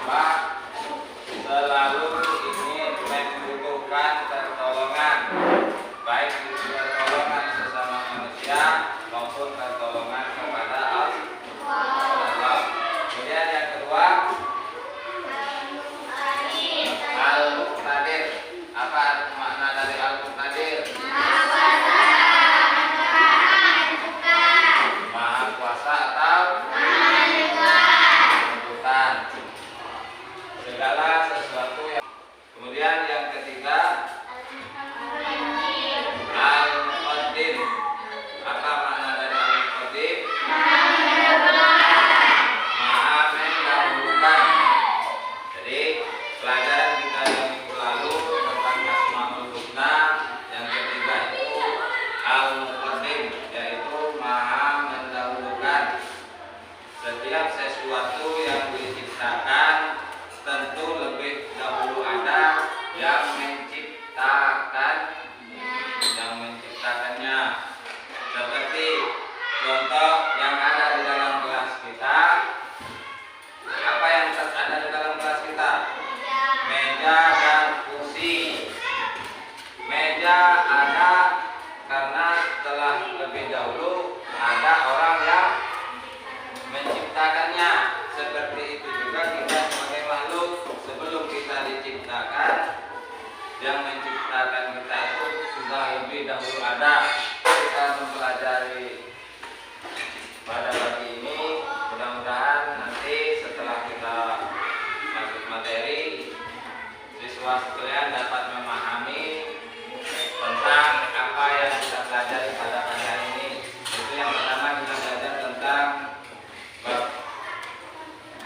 hamba selalu ingin membutuhkan pertolongan, baik itu pertolongan sesama manusia maupun pertolongan kepada Allah. Kemudian yang kedua, Al-Muqtadir. Apa makna dari Al-Muqtadir? Maha kuasa atau menentukan segala sesuatu yang. Kemudian yang ketiga, Al-Muqaddim. Apa makna dari Al-Muqaddim? Maha mendahulukan. Jadi pelajaran kita yang minggu lalu tentang Asmaul Husna, yang ketiga itu Al-Muqaddim, yaitu maha mendahulukan. Setiap sesuatu yang diciptakan tentu lebih dahulu ada yang menciptakannya. Seperti contoh yang ada di dalam kelas kita. Apa yang ada di dalam kelas kita? Meja dan kursi. Meja ada karena telah lebih dahulu ada orang yang menciptakannya. Seperti itu juga kita sebagai makhluk, sebelum kita diciptakan, yang menciptakan kita itu sudah lebih dahulu ada. Kita mempelajari pada pagi ini, mudah-mudahan nanti setelah kita masuk materi, siswa sekalian dapat memahami tentang apa yang kita pelajari pada pagi hari ini. Itu yang pertama, kita belajar tentang bab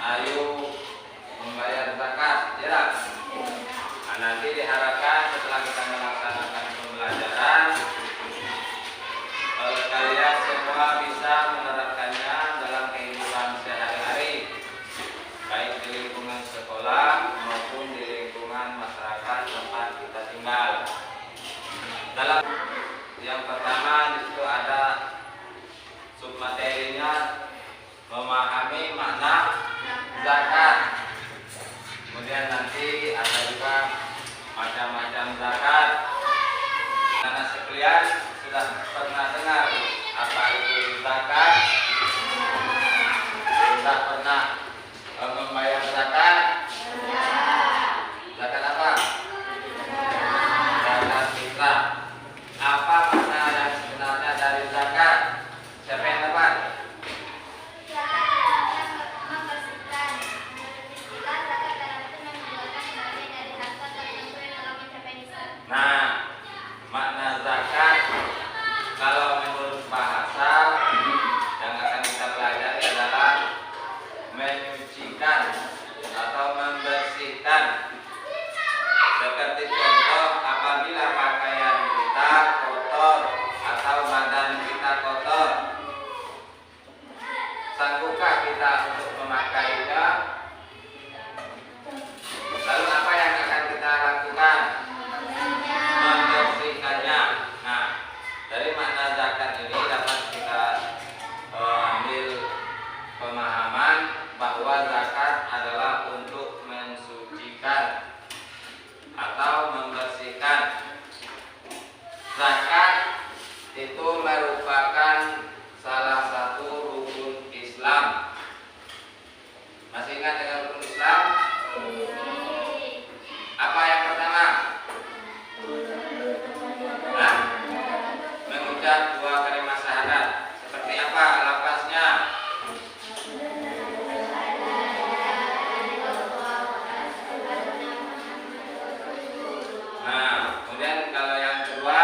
ayo membayar zakat, ya. Nah, nanti diharapkan setelah kita melaksanakan pembelajaran, kalian semua bisa menerapkannya dalam kehidupan sehari-hari, baik di lingkungan sekolah maupun di lingkungan masyarakat tempat kita tinggal. Dalam yang pertama di situ ada submaterinya, memahami makna zakat. Kemudian nanti ada juga macam-macam zakat. Anak sekalian sudah pernah dengar apa itu zakat? Sudah pernah membayar zakat? Zakat apa? Zakat fitrah. Apa makna yang sebenarnya dari zakat? Siapa yang dapat? Nah, makna zakat kalau menurut bahasa yang akan kita pelajari adalah menyucikan atau membersihkan. Seperti contoh, apabila pakaian kita kotor atau badan kita kotor, sanggupkah kita untuk memakainya? Lalu apa yang akan kita lakukan? Membersihkannya. Nah, dari makna zakat ini dapat kita ambil pemahaman bahwa zakat adalah untuk mensucikan atau membersihkan. Zakat itu merupakan salah satu rukun Islam. Masih ingat dengan rukun Islam? Apa yang pertama? Nah, mengucap dua kalimat syahadat. Seperti apa lafaznya? Nah, kemudian kalau yang kedua,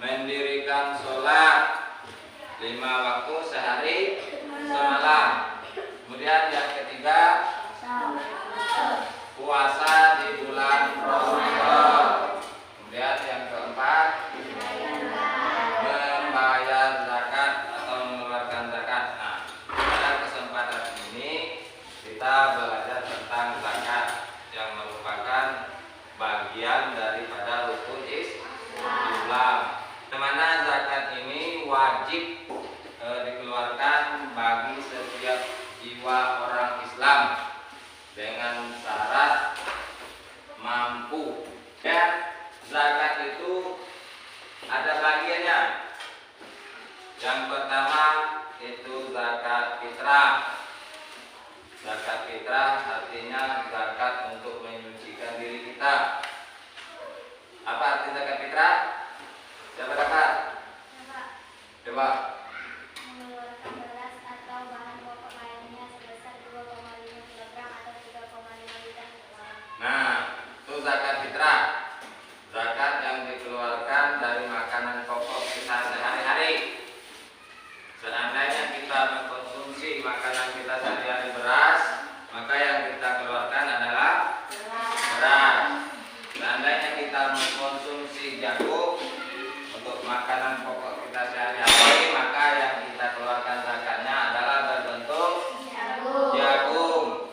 mendirikan sholat 5 waktu sehari semalam. Kemudian yang ketiga, puasa di bulan Ramadan. Kemudian yang keempat, membayar zakat atau mengeluarkan zakat. Nah, pada kesempatan ini kita belajar tentang zakat yang merupakan bagian daripada rukun Islam. Dimana zakat ini wajib dikeluarkan bagi setiap jiwa orang orang Islam dengan syarat mampu. Ya, zakat itu ada bagiannya. Yang pertama itu zakat fitrah. Zakat fitrah artinya zakat untuk menyucikan diri kita. Apa arti zakat fitrah? Siapa dapat? Coba. Mengeluarkan beras atau bahan pokok lainnya sebesar 2,5 kg atau 3,5 liter. Nah, itu zakat fitrah. Zakat yang dikeluarkan dari makanan pokok kita sehari-hari. Seandainya kita mengkonsumsi makanan kita sehari-hari beras, maka yang kita keluarkan adalah beras. Seandainya kita mengkonsumsi jagung untuk makanan pokok kita sehari-hari, maka yang kita keluarkan zakatnya adalah berbentuk jagung.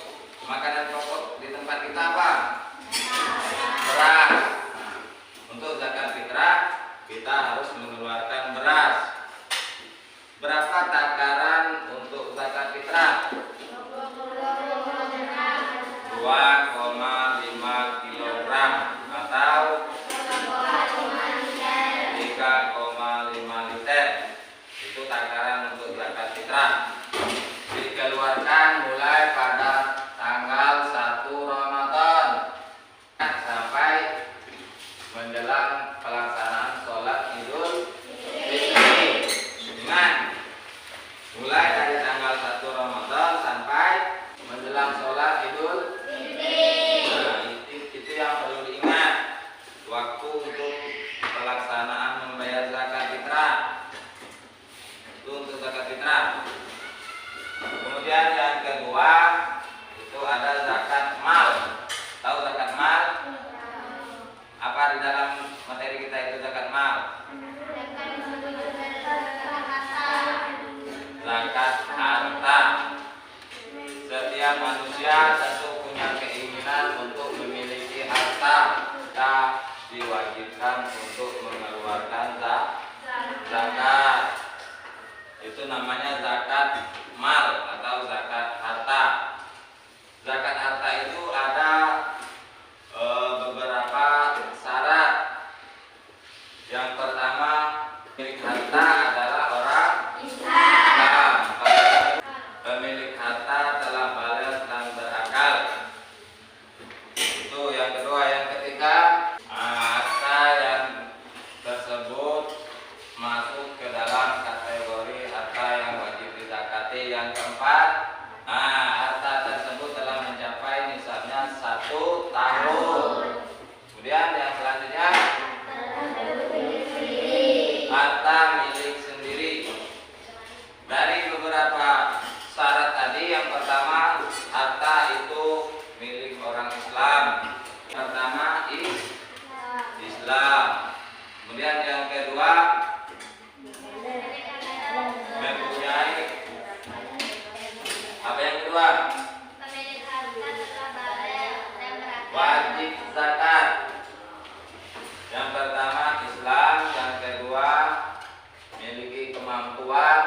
Makanan pokok di tempat kita apa? Beras. Nah, untuk zakat fitrah kita harus mengeluarkan beras. Berapa takaran untuk zakat fitrah? 2,5 kg atau 3,5 liter. Itu takaran untuk zakat fitrah. Dikeluarkan mulai pada tanggal 1 Ramadan sampai menjelang pelaksanaan sholat Idul Fitri. Ingat, mulai dari tanggal 1 Ramadan sampai menjelang sholat Idul Fitri. Nah, itu yang perlu diingat. Waktu untuk pelaksanaan membayar zakat fitrah. Itu untuk zakat fitrah. Kemudian yang kedua itu ada zakat mal. Tahu zakat mal? Apa di dalam materi kita itu zakat mal? Zakat harta. Setiap manusia tentu punya keinginan untuk memiliki harta. Kita diwajibkan untuk mengeluarkan zakat. Itu namanya zakat mal atau zakat harta. Zakat harta itu ada beberapa syarat. Yang pertama, milik harta adalah orang Islam. Pemilik harta telah balik dan berakal. Itu yang kedua. Yang ketiga, harta yang tersebut masuk ke dalam kategori harta yang wajib dizakati. Yang keempat, harta tersebut telah mencapai nisabnya 1 tahun. Kemudian yang selanjutnya, harta milik sendiri. Dari beberapa syarat tadi, yang pertama, harta itu milik orang Islam. Pertama, Islam. Kemudian yang kedua, mempunyai apa yang kedua? Wajib zakat. Yang pertama Islam, yang kedua memiliki kemampuan,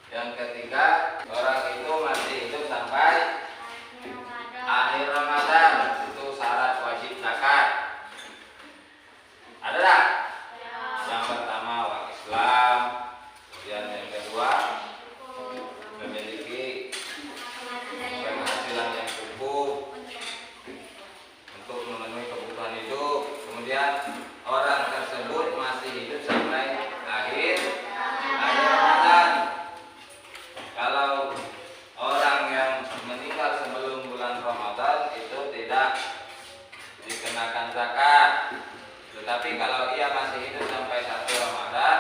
yang ketiga orang itu masih hidup sampai akhir Ramadan. Itu syarat wajib zakat. Ada tak? Yang pertama orang Islam, kemudian yang kedua memiliki penghasilan yang cukup untuk memenuhi kebutuhan hidup. Kemudian orang tersebut masih hidup sampai akhir Ramadan. Kalau orang yang meninggal sebelum bulan Ramadan itu tidak dikenakan zakat. Tetapi kalau ia masih hidup sampai 1 Ramadan,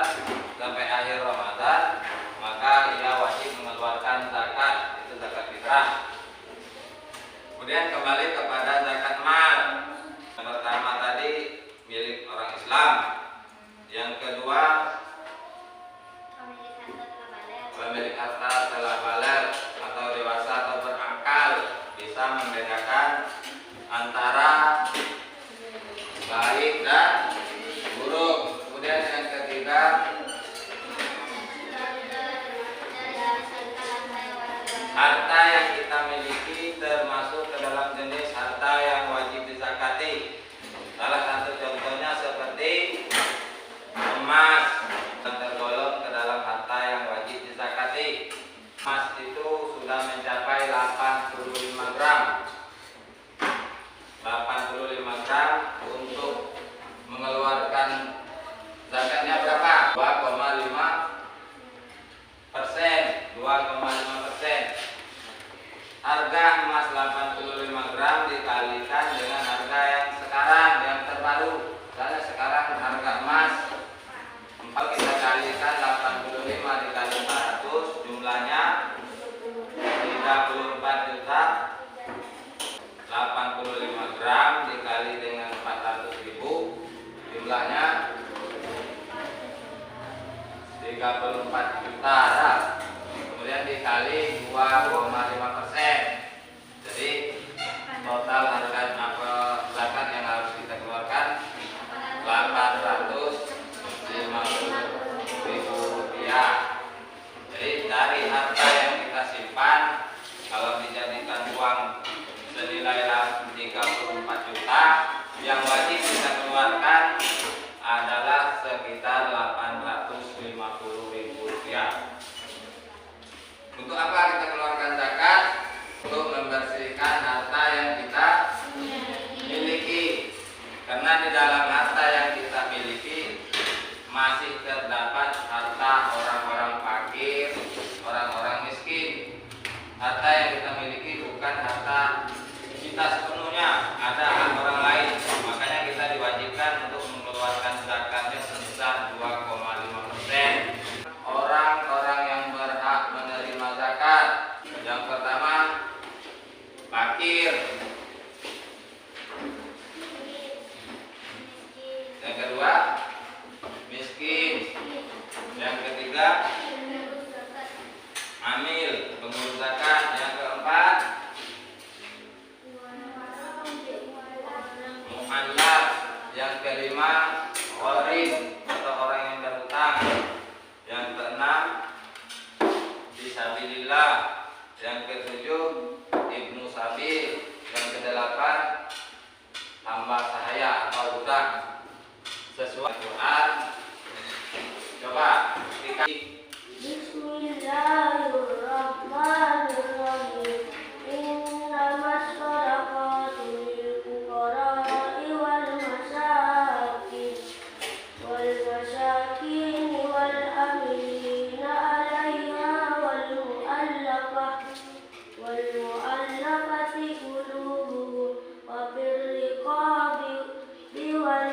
sampai akhir Ramadan, maka ia wajib mengeluarkan zakat. Itu zakat fitrah. Kemudian kembali kepada zakat mal. Yang pertama tadi milik orang Islam. Yang kedua, pemilik harta telah balik atau dewasa atau berakal, bisa membedakan antara baik dan buruk. Kemudian yang ketiga, harta yang kita harga emas 85 gram dikalikan dengan harga yang sekarang yang terbaru. Misalnya sekarang harga emas kita kalikan 85 dikali 400, jumlahnya 34 juta. 85 gram dikali dengan 400.000, jumlahnya 34 juta. Kemudian dikali 2,5%. Jadi total harga zakat yang harus kita keluarkan 850.000 rupiah. Jadi dari harta yang kita simpan, kalau dijadikan uang senilai 34 juta, yang wajib kita keluarkan adalah sekitar 850.000 rupiah. Untuk apa kita keluarkan zakat? Untuk membersihkan harta yang kita miliki. Karena di dalam harta yang kita miliki masih terdapat harta orang-orang fakir, orang-orang miskin. Harta yang kita miliki bukan harta kita sepenuhnya, ada hak orang lain. Makanya kita diwajibkan untuk mengeluarkan zakatnya sebesar 2,5%. Orang-orang yang berhak menerima zakat, yang pertama fakir, yang kedua miskin, yang ketiga amil pengurus zakat, yang keempat mu'allaf, yang kelima gharim atau orang yang berhutang, yang keenam fisabilillah, yang ketujuh ibnu sabil, yang kedelapan hamba sahaya atau budak sesuai Quran. Coba Bismillahirrahmanirrahim. Innamas shadaqatu lil fuqara'i wal masakin wal amilina 'alaiha wal mu'allafati qulubuhum wa fir riqabi wal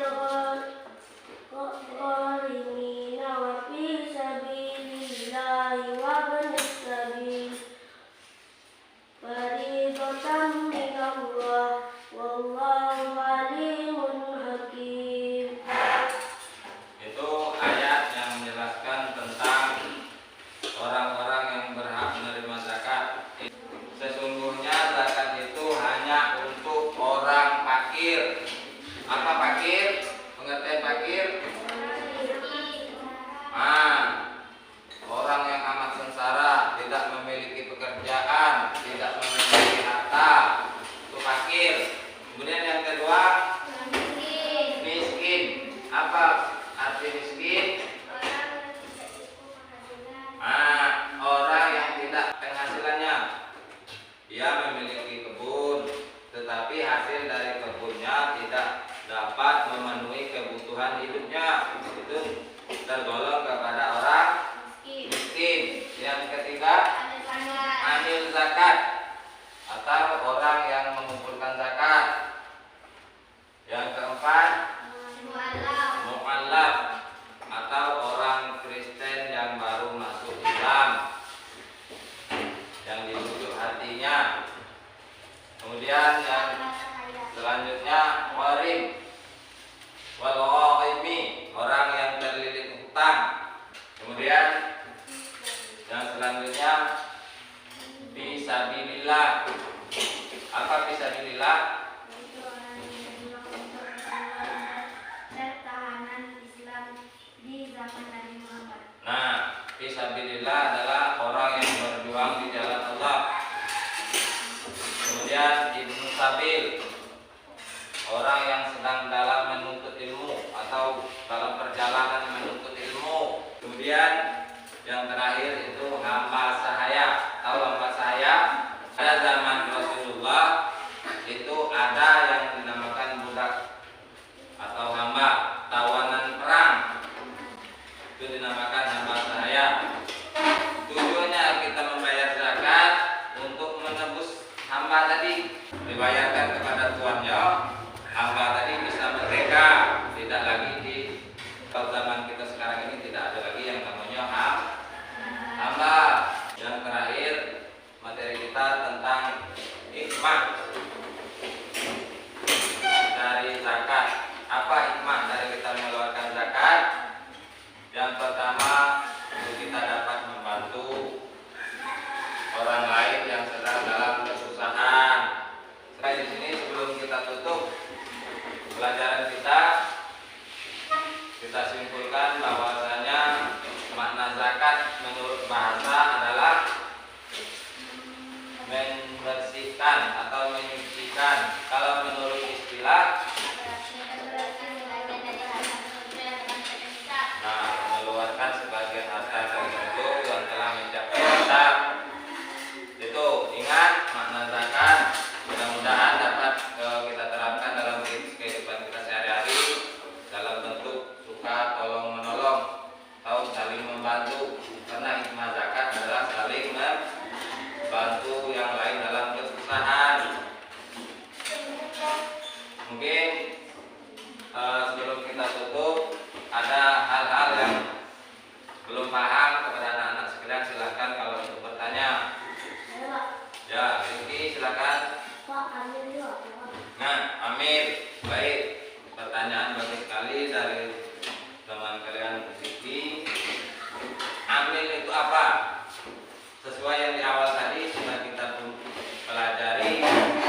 gharimina wa fi sabilillahi wa ibnis sabil fariidatan minallah wallahu alimun hakim. itu ayat yang menjelaskan tentang orang-orang yang berhak menerima zakat. Sesungguhnya zakat itu hanya untuk orang fakir. Apa fakir? Pengertian fakir? Orang yang amat sengsara, tidak memiliki pekerjaan, tidak memiliki harta, itu fakir. Kemudian yang kedua miskin. Apa arti miskin? Orang yang tidak penghasilannya. Dia memiliki kebun, tetapi hasil dari kebunnya tidak dapat memenuhi kebutuhan hidupnya. Itu tergolong kepada orang miskin. Yang ketiga amil zakat atau orang yang mengumpulkan zakat. Yang keempat mu'allaf atau orang Kristen yang baru masuk Islam, yang dibujuk hatinya. Kemudian yang selanjutnya gharim wal gharimi, orang yang terlilit hutang. Kemudian yang selanjutnya fisabilillah. Apa fisabilillah? Pertahanan Islam di zaman Nabi Muhammad. Nah, fisabilillah adalah orang yang berjuang di jalan Allah. Kemudian ibnu sabil, orang yang sedang dalam menuntut ilmu atau dalam perjalanan menuntut ilmu. Kemudian yang terakhir itu hamba sahaya. Tahu hamba sahaya? Pada zaman Rasulullah itu ada yang dinamakan budak atau hamba, tawanan perang. Itu dinamakan hamba sahaya. Tujuannya kita membayar zakat untuk menebus hamba tadi dibayarkan kepada tuannya, hamba tadi bisa merdeka, tidak lagi di kalau zaman kita sekarang ini tidak ada lagi yang namanya hamba. Yang terakhir materi kita tentang hikmah dari zakat. Apa hikmah dari kita mengeluarkan zakat? Yang pertama, untuk kita dapat membantu orang lain yang sedang dalam kesusahan. Di sini sebelum kita tutup pelajaran kita simpulkan bahwasanya makna zakat menurut bahasa adalah membersihkan atau menyucikan. Kalau menurut istilah, mengeluarkan sebagian harta tertentu yang telah mencapai nisab. Itu ingat makna zakat. Mudah-mudahan dapat kita terapkan dalam kehidupan kita sehari-hari dalam bentuk suka tolong menolong atau saling membantu. Karena hikmah zakat adalah saling membantu yang lain dalam kesusahan. Mungkin sebelum kita tutup, ada hal-hal yang belum paham kepada anak-anak sekalian, silakan kalau untuk bertanya. Ya, Rizky silakan. Nah, Amir, baik. Pertanyaan bagus sekali dari teman kalian Rizky. Amil itu apa? Sesuai yang di awal tadi sudah kita pelajari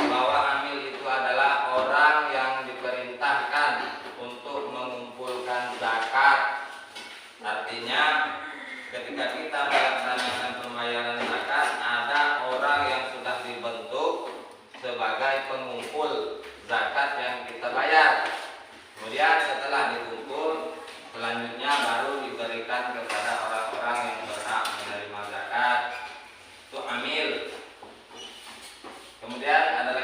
bahwa amil itu adalah orang yang diperintahkan untuk mengumpulkan zakat. Artinya ketika kita melaksanakan pembayaran zakat, ada orang yang sudah dibentuk sebagai pengumpul zakat yang kita bayar. Kemudian setelah dikumpul, selanjutnya baru diberikan kepada orang-orang yang berhak menerima zakat. Itu amil. Kemudian ada